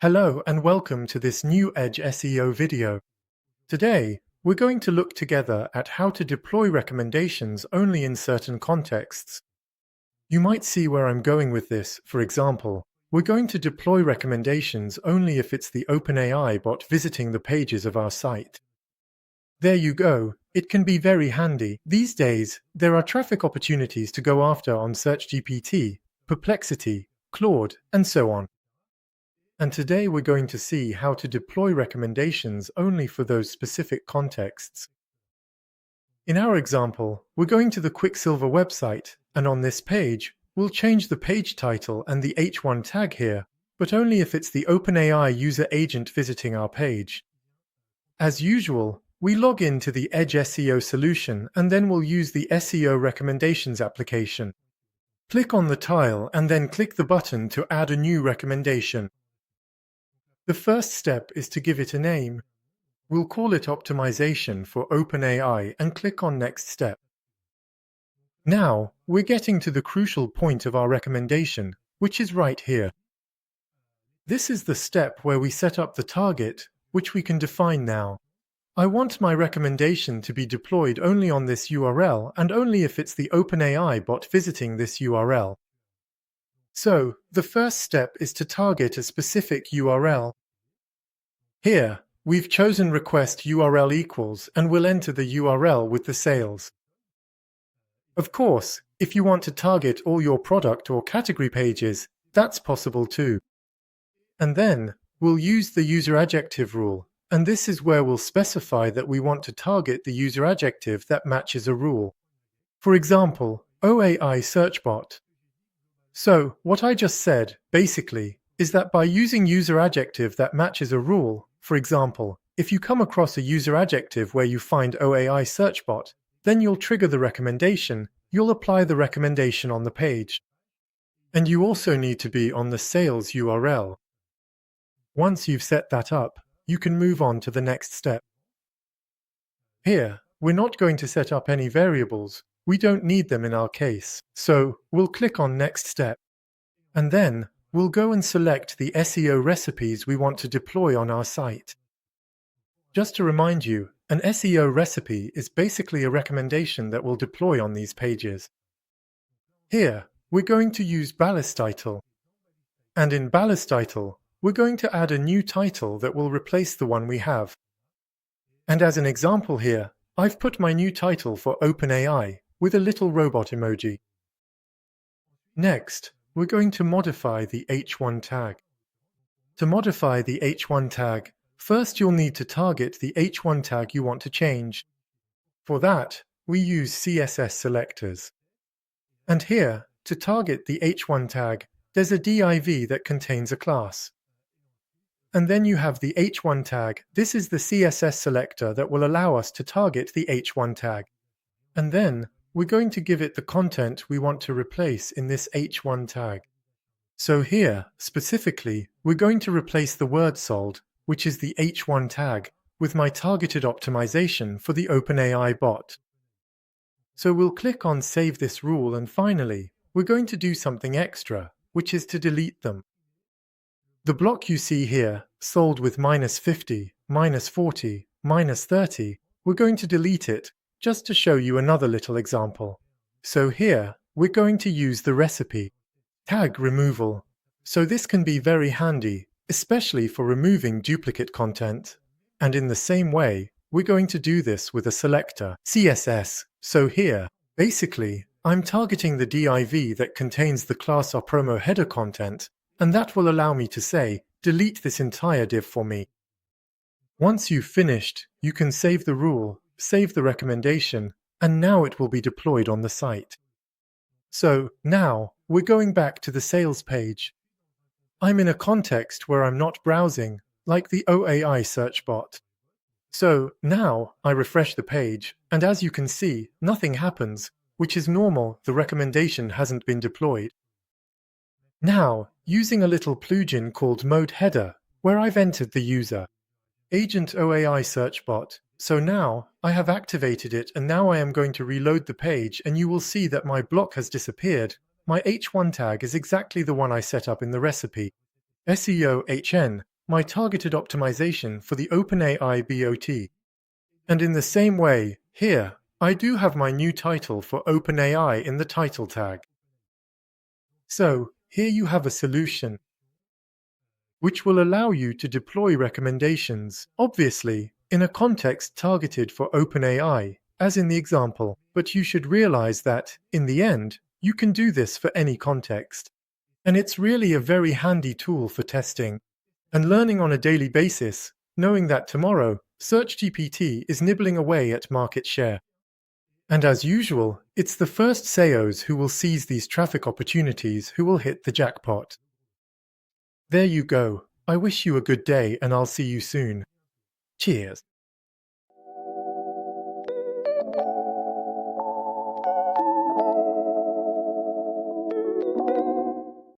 Hello and welcome to this new EdgeSEO video. Today, we're going to look together at how to deploy recommendations only in certain contexts. You might see where I'm going with this. For example, we're going to deploy recommendations only if it's the OpenAI bot visiting the pages of our site. There you go. It can be very handy. These days, there are traffic opportunities to go after on ChatGPT, Perplexity, Claude, and so on. And today we're going to see how to deploy recommendations only for those specific contexts. In our example, we're going to the Quicksilver website, and on this page, we'll change the page title and the H1 tag here, but only if it's the OpenAI user agent visiting our page. As usual, we log into the EdgeSEO solution and then we'll use the SEO Recommendations application. Click on the tile and then click the button to add a new recommendation. The first step is to give it a name. We'll call it Optimization for OpenAI and click on Next Step. Now, we're getting to the crucial point of our recommendation, which is right here. This is the step where we set up the target, which we can define now. I want my recommendation to be deployed only on this URL and only if it's the OpenAI bot visiting this URL. So, the first step is to target a specific URL. Here, we've chosen request URL equals and we'll enter the URL with the sales. Of course, if you want to target all your product or category pages, that's possible too. And then, we'll use the user adjective rule, and this is where we'll specify that we want to target the user adjective that matches a rule. For example, OAI search bot. So, what I just said, basically, is that by using user adjective that matches a rule, for example, if you come across a user adjective where you find OAI search bot, then you'll trigger the recommendation, you'll apply the recommendation on the page. And you also need to be on the sales URL. Once you've set that up, you can move on to the next step. Here, we're not going to set up any variables. We don't need them in our case, so we'll click on Next Step. And then, we'll go and select the SEO recipes we want to deploy on our site. Just to remind you, an SEO recipe is basically a recommendation that we'll deploy on these pages. Here, we're going to use ballast title. And in ballast title, we're going to add a new title that will replace the one we have. And as an example here, I've put my new title for OpenAI with a little robot emoji. Next, we're going to modify the H1 tag. To modify the H1 tag, first you'll need to target the H1 tag you want to change. For that, we use CSS selectors. And here, to target the H1 tag, there's a div that contains a class. And then you have the H1 tag. This is the CSS selector that will allow us to target the H1 tag. And then, we're going to give it the content we want to replace in this H1 tag. So here, specifically, we're going to replace the word sold, which is the H1 tag, with my targeted optimization for the OpenAI bot. So we'll click on Save this rule, and finally, we're going to do something extra, which is to delete them. The block you see here, sold with -50, -40, -30, we're going to delete it, just to show you another little example. So here, we're going to use the recipe, tag removal. So this can be very handy, especially for removing duplicate content. And in the same way, we're going to do this with a selector, CSS. So here, basically, I'm targeting the div that contains the class or promo header content, and that will allow me to say, delete this entire div for me. Once you've finished, you can save the rule, save the recommendation, and now it will be deployed on the site. So now, we're going back to the sales page. I'm in a context where I'm not browsing, like the OAI search bot. So now, I refresh the page, and as you can see, nothing happens, which is normal. The recommendation hasn't been deployed. Now, using a little plugin called Mode Header, where I've entered the user agent OAI search bot. So now, I have activated it, and now I am going to reload the page, and you will see that my block has disappeared. My H1 tag is exactly the one I set up in the recipe. SEO HN, my targeted optimization for the OpenAI bot. And in the same way, here, I do have my new title for OpenAI in the title tag. So, here you have a solution which will allow you to deploy recommendations, obviously, in a context targeted for OpenAI, as in the example, but you should realize that, in the end, you can do this for any context. And it's really a very handy tool for testing and learning on a daily basis, knowing that tomorrow, ChatGPT is nibbling away at market share. And as usual, it's the first SEOs who will seize these traffic opportunities who will hit the jackpot. There you go. I wish you a good day and I'll see you soon. Cheers.